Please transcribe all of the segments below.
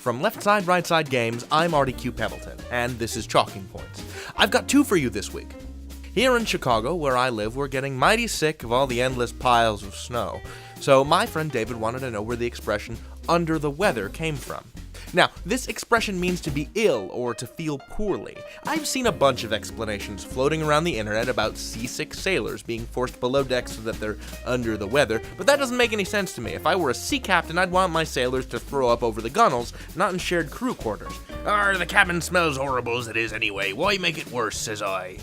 From Left Side, Right Side Games, I'm Artie Q. Pebbleton, and this is Chalking Points. I've got two for you this week. Here in Chicago, where I live, we're getting mighty sick of all the endless piles of snow. So my friend David wanted to know where the expression under the weather came from. Now, this expression means to be ill or to feel poorly. I've seen a bunch of explanations floating around the internet about seasick sailors being forced below deck so that they're under the weather, but that doesn't make any sense to me. If I were a sea captain, I'd want my sailors to throw up over the gunwales, not in shared crew quarters. The cabin smells horrible as it is anyway. Why make it worse, says I.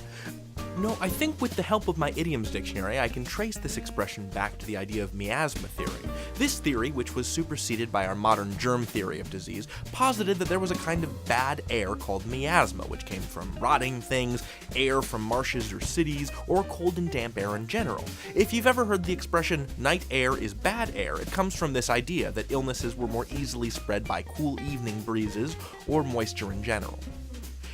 No, I think with the help of my idioms dictionary, I can trace this expression back to the idea of miasma theory. This theory, which was superseded by our modern germ theory of disease, posited that there was a kind of bad air called miasma, which came from rotting things, air from marshes or cities, or cold and damp air in general. If you've ever heard the expression, night air is bad air, it comes from this idea that illnesses were more easily spread by cool evening breezes or moisture in general.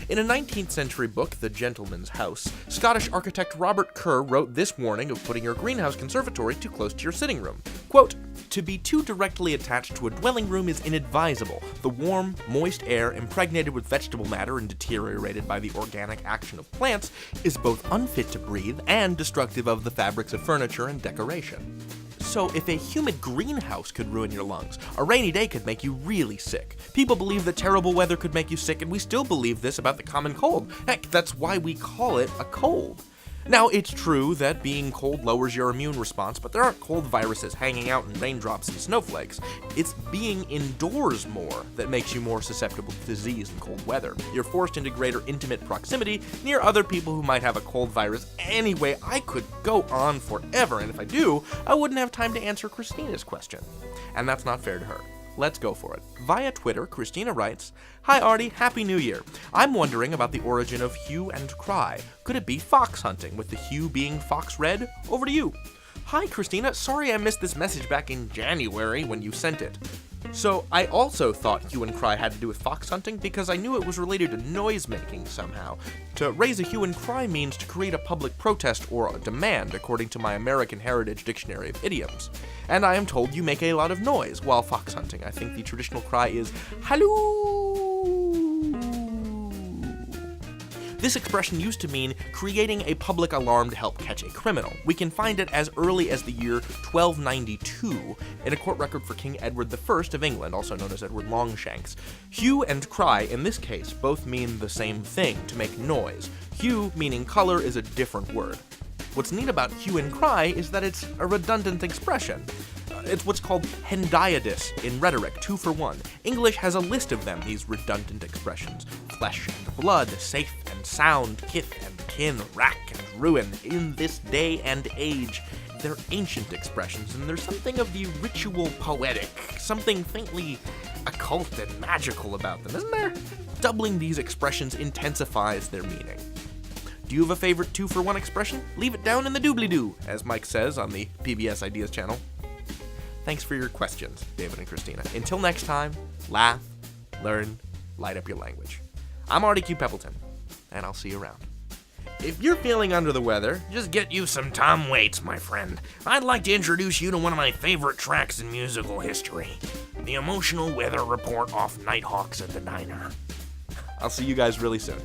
In a 19th century book, The Gentleman's House, Scottish architect Robert Kerr wrote this warning of putting your greenhouse conservatory too close to your sitting room. Quote, "To be too directly attached to a dwelling room is inadvisable. The warm, moist air, impregnated with vegetable matter and deteriorated by the organic action of plants, is both unfit to breathe and destructive of the fabrics of furniture and decoration." So if a humid greenhouse could ruin your lungs, a rainy day could make you really sick. People believe that terrible weather could make you sick, and we still believe this about the common cold. Heck, that's why we call it a cold. Now, it's true that being cold lowers your immune response, but there aren't cold viruses hanging out in raindrops and snowflakes. It's being indoors more that makes you more susceptible to disease in cold weather. You're forced into greater intimate proximity near other people who might have a cold virus. Anyway, I could go on forever, and if I do, I wouldn't have time to answer Christina's question. And that's not fair to her. Let's go for it. Via Twitter, Christina writes, "Hi Artie, Happy New Year. I'm wondering about the origin of hue and cry. Could it be fox hunting, with the hue being fox red? Over to you." Hi Christina, sorry I missed this message back in January when you sent it. So I also thought hue and cry had to do with fox hunting because I knew it was related to noise making somehow. To raise a hue and cry means to create a public protest or a demand, according to my American Heritage Dictionary of Idioms. And I am told you make a lot of noise while fox hunting. I think the traditional cry is, "Halloo!" This expression used to mean creating a public alarm to help catch a criminal. We can find it as early as the year 1292 in a court record for King Edward I of England, also known as Edward Longshanks. Hue and cry, in this case, both mean the same thing, to make noise. Hue, meaning color, is a different word. What's neat about hue and cry is that it's a redundant expression. It's what's called hendiadys in rhetoric, 2 for 1. English has a list of them, these redundant expressions. Flesh and blood, safe and sound, kith and kin, rack and ruin, in this day and age. They're ancient expressions, and there's something of the ritual poetic, something faintly occult and magical about them, isn't there? Doubling these expressions intensifies their meaning. Do you have a favorite 2 for 1 expression? Leave it down in the doobly-doo, as Mike says on the PBS Ideas channel. Thanks for your questions, David and Christina. Until next time, laugh, learn, light up your language. I'm Artie Q. Pebbleton, and I'll see you around. If you're feeling under the weather, just get you some Tom Waits, my friend. I'd like to introduce you to one of my favorite tracks in musical history, the emotional weather report off Nighthawks at the Diner. I'll see you guys really soon.